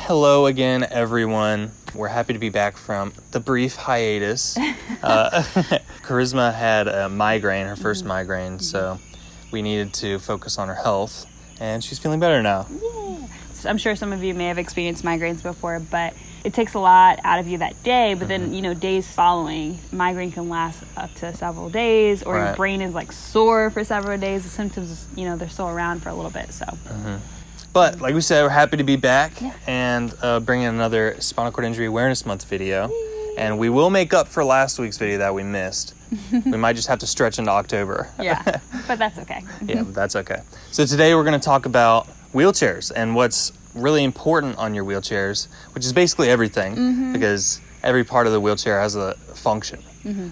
Hello again, everyone. We're happy to be back from the brief hiatus. Charisma had a migraine, her first migraine, so we needed to focus on her health, and she's feeling better now. Yeah. So I'm sure some of you may have experienced migraines before, but it takes a lot out of you that day, but then, days following, migraine can last up to several days, or your brain is like sore for several days. The symptoms, they're still around for a little bit, so. But like we said, we're happy to be back and bringing another Spinal Cord Injury Awareness Month video. And we will make up for last week's video that we missed. We might just have to stretch into October. Yeah, but that's okay. Yeah, that's okay. So today we're going to talk about wheelchairs and what's really important on your wheelchairs, which is basically everything, because every part of the wheelchair has a function.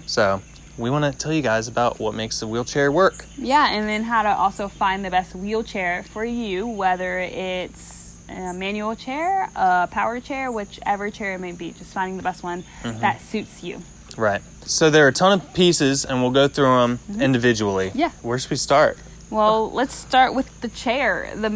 So we want to tell you guys about what makes the wheelchair work. Yeah, and then how to also find the best wheelchair for you, whether it's a manual chair, a power chair, whichever chair it may be, just finding the best one that suits you. Right. So there are a ton of pieces, and we'll go through them individually. Yeah. Where should we start? Well, let's start with the chair, The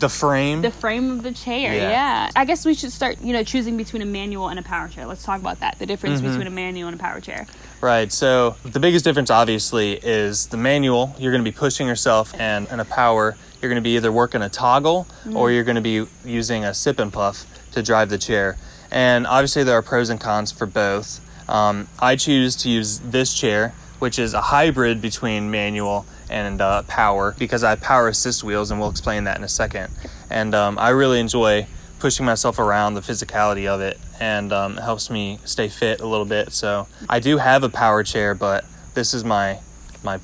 frame? The frame of the chair, yeah. I guess we should start, choosing between a manual and a power chair. Let's talk about that, the difference between a manual and a power chair. Right, so the biggest difference, obviously, is the manual, you're going to be pushing yourself, and in a power, you're going to be either working a toggle or you're going to be using a sip and puff to drive the chair. And obviously, there are pros and cons for both. I choose to use this chair, which is a hybrid between manual and power, because I have power assist wheels, and we'll explain that in a second. And I really enjoy pushing myself around, the physicality of it, and it helps me stay fit a little bit. So I do have a power chair, but this is my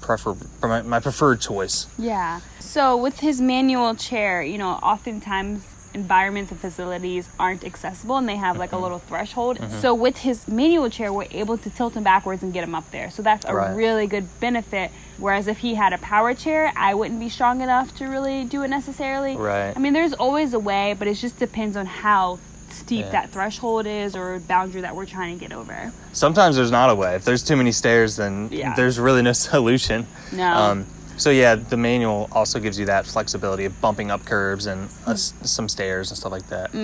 preferred choice. Yeah. So with his manual chair, oftentimes environments and facilities aren't accessible, and they have like a little threshold. So with his manual chair, we're able to tilt him backwards and get him up there. So that's a really good benefit. Whereas if he had a power chair, I wouldn't be strong enough to really do it necessarily. Right. I mean, there's always a way, but it just depends on how steep that threshold is or boundary that we're trying to get over. Sometimes there's not a way. If there's too many stairs, then there's really no solution. No. So yeah, the manual also gives you that flexibility of bumping up curbs and some stairs and stuff like that.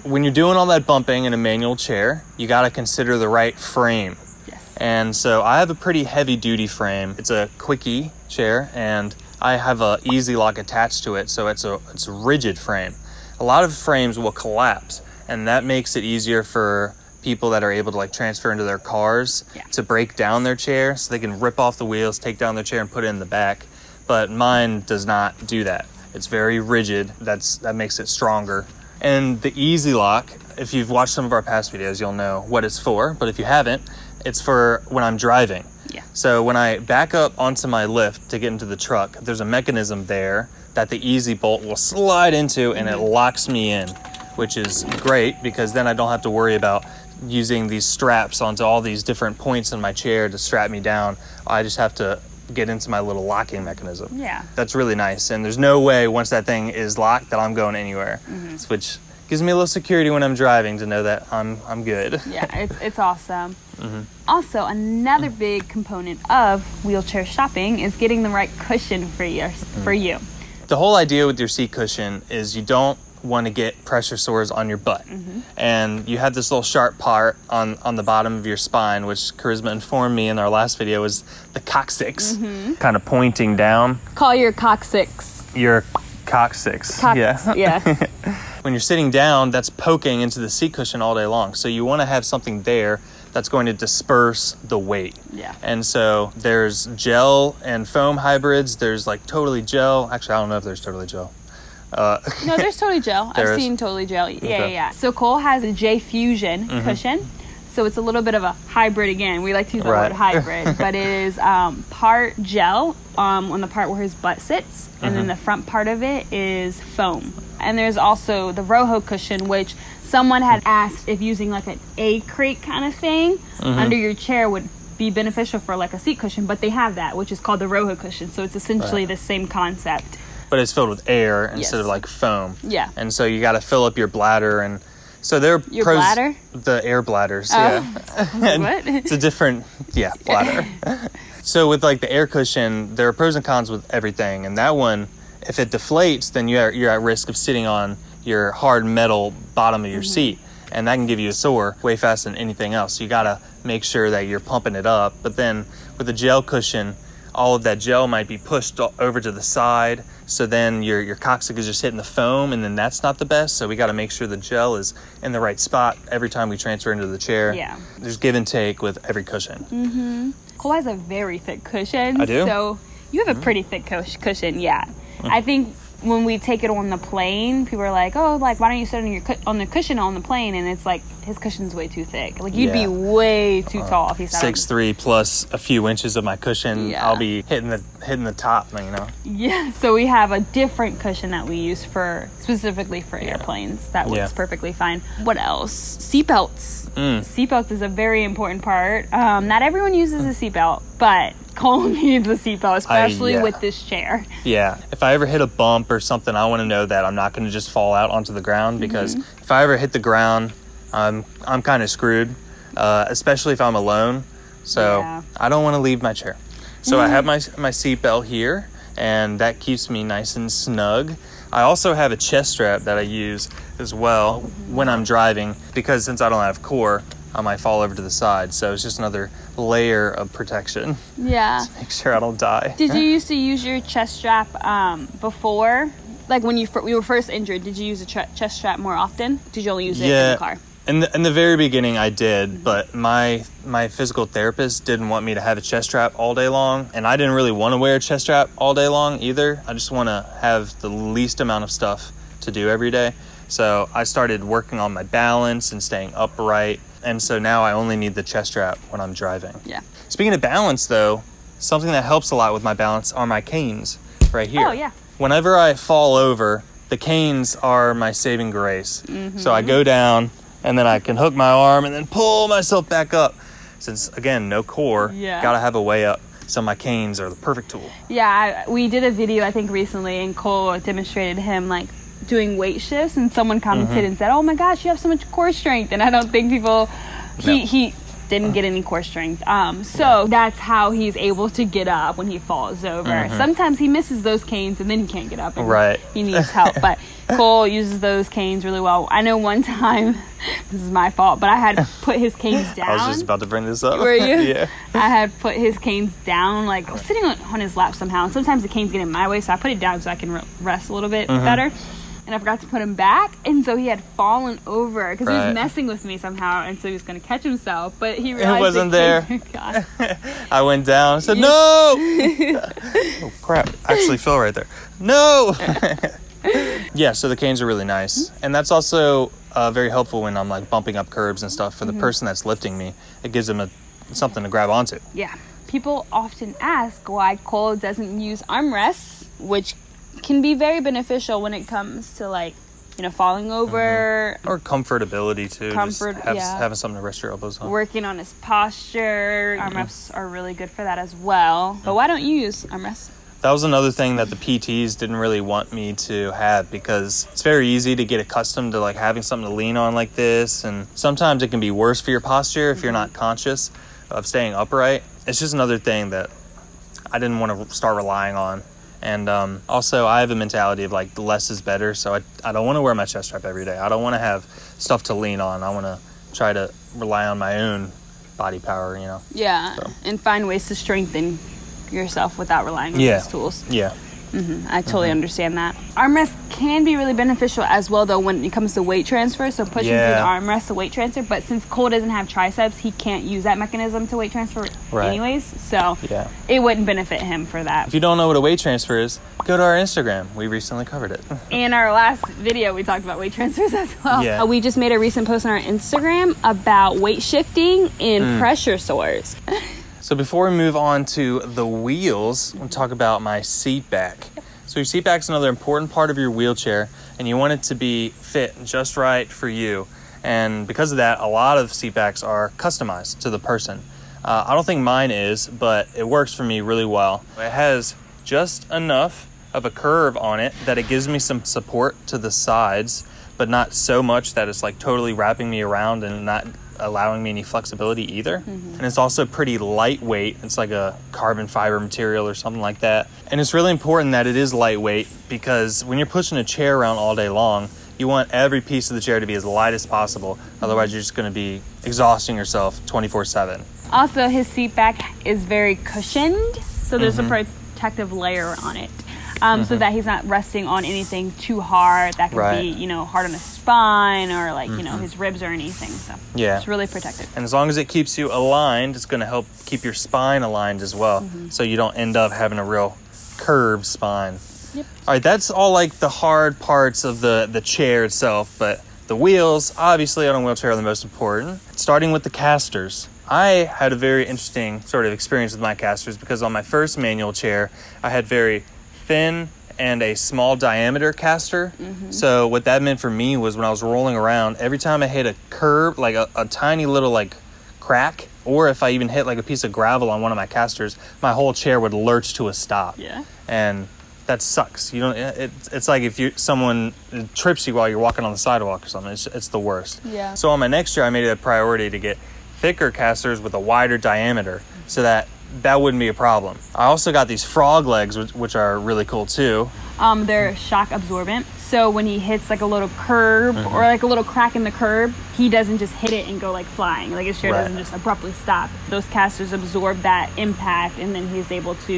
When you're doing all that bumping in a manual chair, you got to consider the right frame. Yes. And so I have a pretty heavy duty frame. It's a quickie chair, and I have a easy lock attached to it, so it's a rigid frame. A lot of frames will collapse, and that makes it easier for people that are able to transfer into their cars to break down their chair, so they can rip off the wheels, take down their chair, and put it in the back. But mine does not do that. It's very rigid. That makes it stronger. And the easy lock, if you've watched some of our past videos, you'll know what it's for. But if you haven't, it's for when I'm driving. Yeah. So when I back up onto my lift to get into the truck, there's a mechanism there that the easy bolt will slide into, and it locks me in, which is great, because then I don't have to worry about using these straps onto all these different points in my chair to strap me down. I just have to get into my little locking mechanism. Yeah. That's really nice. And there's no way once that thing is locked that I'm going anywhere, which gives me a little security when I'm driving to know that I'm good. Yeah, it's awesome. Also, another big component of wheelchair shopping is getting the right cushion for you. The whole idea with your seat cushion is you don't want to get pressure sores on your butt. And you have this little sharp part on the bottom of your spine, which Charisma informed me in our last video was the coccyx, kind of pointing down. Call your coccyx. Your coccyx. Yeah. When you're sitting down, that's poking into the seat cushion all day long. So you want to have something there that's going to disperse the weight. Yeah. And so there's gel and foam hybrids. There's totally gel. Actually, I don't know if there's totally gel. No, there's totally gel. I've seen totally gel. Yeah. So Cole has a J Fusion cushion. So it's a little bit of a hybrid again. We like to use the word hybrid, but it is part gel on the part where his butt sits, and then the front part of it is foam. And there's also the Rojo cushion, which someone had asked if using an A crate kind of thing under your chair would be beneficial for a seat cushion, but they have that, which is called the Rojo cushion. So it's essentially the same concept. But it's filled with air instead of foam. Yeah. And so you got to fill up your bladder, and so there are your bladder? The air bladders. Oh. Yeah. What? It's a different bladder. So with the air cushion, there are pros and cons with everything, and that one, if it deflates, then you're at risk of sitting on your hard metal bottom of your seat, and that can give you a sore way faster than anything else. So you gotta make sure that you're pumping it up. But then with the gel cushion, all of that gel might be pushed over to the side, so then your coccyx is just hitting the foam, and then that's not the best. So we got to make sure the gel is in the right spot every time we transfer into the chair. Yeah. There's give and take with every cushion. Cole has a very thick cushion. I do? So you have a pretty thick cushion, yeah. I think when we take it on the plane, people are like, oh, like, why don't you sit on the cushion on the plane? And it's like, his cushion's way too thick. Like, you'd be way too tall if he sat 6'3" plus a few inches of my cushion. Yeah. I'll be hitting the top, you know. Yeah, so we have a different cushion that we use specifically for airplanes. That works perfectly fine. What else? Seatbelts. Seatbelts is a very important part. Not everyone uses a seatbelt, but Cole needs a seatbelt, especially with this chair. Yeah. If I ever hit a bump or something, I want to know that I'm not going to just fall out onto the ground, because if I ever hit the ground, I'm kind of screwed, especially if I'm alone. So I don't want to leave my chair. So I have my seatbelt here, and that keeps me nice and snug. I also have a chest strap that I use as well when I'm driving, because since I don't have core, I might fall over to the side. So it's just another layer of protection. Yeah. To make sure I don't die. Did you used to use your chest strap before? Like when you were first injured, did you use a chest strap more often? Did you only use it in the car? In the very beginning, I did, but my physical therapist didn't want me to have a chest strap all day long, and I didn't really want to wear a chest strap all day long either. I just want to have the least amount of stuff to do every day. So I started working on my balance and staying upright, and so now I only need the chest strap when I'm driving. Yeah. Speaking of balance, though, something that helps a lot with my balance are my canes right here. Oh, yeah. Whenever I fall over, the canes are my saving grace. So I go down, and then I can hook my arm and then pull myself back up. Since, again, no core, gotta have a way up. So my canes are the perfect tool. Yeah, we did a video, I think, recently, and Cole demonstrated him, like, doing weight shifts, and someone commented and said, oh my gosh, you have so much core strength. And I don't think people... He didn't get any core strength. So that's how he's able to get up when he falls over. Sometimes he misses those canes and then he can't get up. And he needs help. But Cole uses those canes really well. I know one time, this is my fault, but I had put his canes down. I was just about to bring this up. Were you? Yeah. I had put his canes down, like I was sitting on his lap somehow. And sometimes the canes get in my way, so I put it down so I can rest a little bit better. And I forgot to put him back, and so he had fallen over because he was messing with me somehow, and so he was going to catch himself, but he realized it wasn't there. I went down and said, no! Oh, crap. I actually fell right there. No! Yeah, so the canes are really nice. And that's also very helpful when I'm like bumping up curbs and stuff for the person that's lifting me. It gives them something to grab onto. Yeah. People often ask why Cole doesn't use armrests, which can be very beneficial when it comes to, like, you know, falling over. Or comfortability too. Having something to rest your elbows on. Working on his posture. Armrests are really good for that as well. But why don't you use armrests? That was another thing that the PTs didn't really want me to have, because it's very easy to get accustomed to like having something to lean on like this, and sometimes it can be worse for your posture if you're not conscious of staying upright. It's just another thing that I didn't want to start relying on. And also, I have a mentality of like less is better, so I don't want to wear my chest strap every day. I don't want to have stuff to lean on. I want to try to rely on my own body power, you know. Yeah, and find ways to strengthen yourself without relying on these tools. Yeah. I totally understand that. Armrest can be really beneficial as well, though, when it comes to weight transfer. So pushing through the armrest to weight transfer. But since Cole doesn't have triceps, he can't use that mechanism to weight transfer anyways. So it wouldn't benefit him for that. If you don't know what a weight transfer is, go to our Instagram. We recently covered it. In our last video, we talked about weight transfers as well. Yeah. We just made a recent post on our Instagram about weight shifting and pressure sores. So before we move on to the wheels, we'll talk about my seat back. So your seat back is another important part of your wheelchair, and you want it to be fit just right for you. And because of that, a lot of seat backs are customized to the person. I don't think mine is, but it works for me really well. It has just enough of a curve on it that it gives me some support to the sides, but not so much that it's like totally wrapping me around and not allowing me any flexibility either. And it's also pretty lightweight. It's like a carbon fiber material or something like that. And it's really important that it is lightweight, because when you're pushing a chair around all day long, You want every piece of the chair to be as light as possible. Otherwise, you're just going to be exhausting yourself 24/7. Also, his seat back is very cushioned, so there's a protective layer on it. So that he's not resting on anything too hard that could be, you know, hard on his spine or like, you know, his ribs or anything. So it's really protected. And as long as it keeps you aligned, it's going to help keep your spine aligned as well. So you don't end up having a real curved spine. Yep. All right, that's all like the hard parts of the chair itself, but the wheels, obviously on a wheelchair, are the most important. Starting with the casters. I had a very interesting sort of experience with my casters because on my first manual chair, I had very thin and a small diameter caster. So what that meant for me was when I was rolling around, every time I hit a curb, like a tiny little like crack, or if I even hit like a piece of gravel on one of my casters, my whole chair would lurch to a stop. And that sucks. You don't. It's like if someone trips you while you're walking on the sidewalk or something. It's the worst. So on my next chair, I made it a priority to get thicker casters with a wider diameter, so that wouldn't be a problem. I also got these frog legs, which are really cool too. They're shock absorbent. So when he hits like a little curb or like a little crack in the curb, he doesn't just hit it and go like flying. Like his chair doesn't just abruptly stop. Those casters absorb that impact, and then he's able to,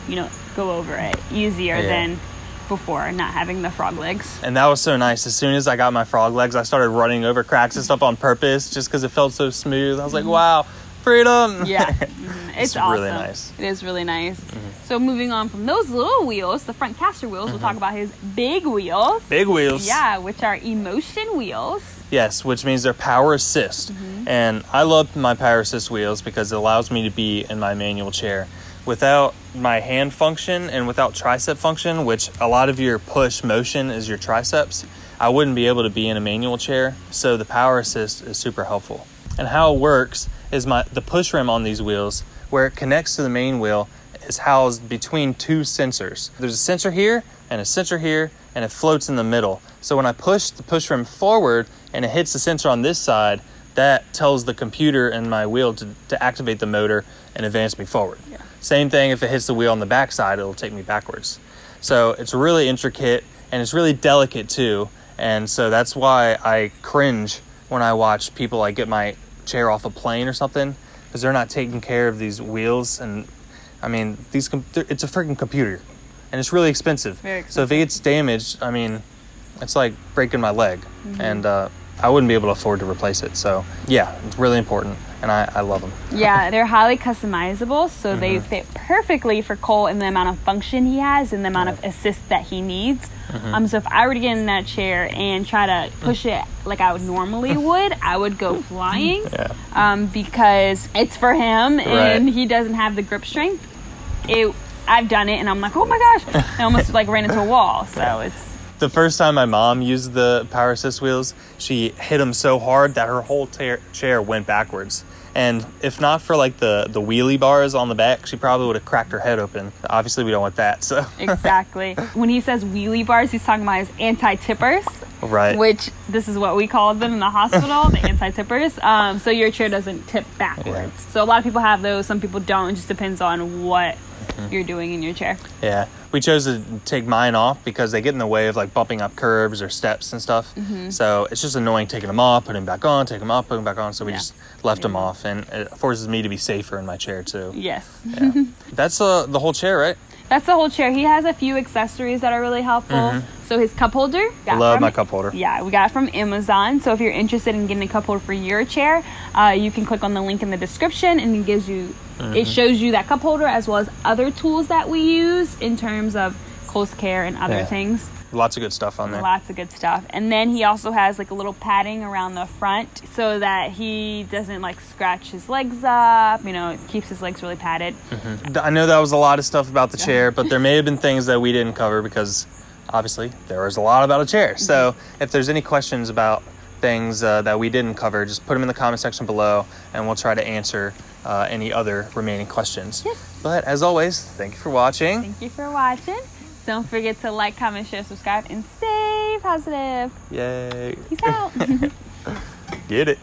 you know, go over it easier than before not having the frog legs. And that was so nice. As soon as I got my frog legs, I started running over cracks and stuff on purpose just because it felt so smooth. I was like, wow, freedom. It's awesome. Really nice. It is really nice. So moving on from those little wheels, the front caster wheels, we'll talk about his big wheels. Big wheels. Yeah, which are emotion wheels. Yes, which means they're power assist. And I love my power assist wheels because it allows me to be in my manual chair. Without my hand function and without tricep function, which a lot of your push motion is your triceps, I wouldn't be able to be in a manual chair. So the power assist is super helpful. And how it works is the push rim on these wheels, where it connects to the main wheel, is housed between two sensors. There's a sensor here and a sensor here, and it floats in the middle. So when I push the push rim forward and it hits the sensor on this side, that tells the computer and my wheel to activate the motor and advance me forward. Same thing if it hits the wheel on the back side, it'll take me backwards. So it's really intricate and it's really delicate too. And so that's why I cringe when I watch people like get my chair off a plane or something, because they're not taking care of these wheels. And I mean, it's a freaking computer and it's really expensive. Very expensive. So if it gets damaged, I mean, it's like breaking my leg. And I wouldn't be able to afford to replace it. So yeah, it's really important. And I love them. Yeah, they're highly customizable, so they fit perfectly for Cole and the amount of function he has and the amount of assist that he needs. So if I were to get in that chair and try to push it like I would normally would, I would go flying because it's for him and he doesn't have the grip strength. I've done it and I'm like, oh my gosh, I almost like ran into a wall. So it's... The first time my mom used the power assist wheels, she hit them so hard that her whole chair went backwards. And if not for like the wheelie bars on the back, she probably would have cracked her head open. Obviously, we don't want that. So exactly. When he says wheelie bars, he's talking about his anti-tippers. Right. Which this is what we call them in the hospital, the anti-tippers. So your chair doesn't tip backwards. So a lot of people have those. Some people don't. It just depends on what you're doing in your chair. Yeah. We chose to take mine off because they get in the way of like bumping up curbs or steps and stuff. So it's just annoying taking them off, putting them back on, taking them off, putting them back on. So we just left them off, and it forces me to be safer in my chair too. Yes. Yeah. That's the whole chair, right? That's the whole chair. He has a few accessories that are really helpful. So his cup holder. Love my cup holder. Yeah, we got it from Amazon. So if you're interested in getting a cup holder for your chair, you can click on the link in the description, and it gives you, it shows you that cup holder as well as other tools that we use in terms of close care and other things. Lots of good stuff on there. Lots of good stuff. And then he also has like a little padding around the front so that he doesn't like scratch his legs up. You know, it keeps his legs really padded. I know that was a lot of stuff about the chair, but there may have been things that we didn't cover because obviously there was a lot about a chair. So if there's any questions about things that we didn't cover, just put them in the comment section below and we'll try to answer any other remaining questions. But as always, thank you for watching. Thank you for watching. Don't forget to like, comment, share, subscribe, and stay positive. Yay. Peace out. Get it.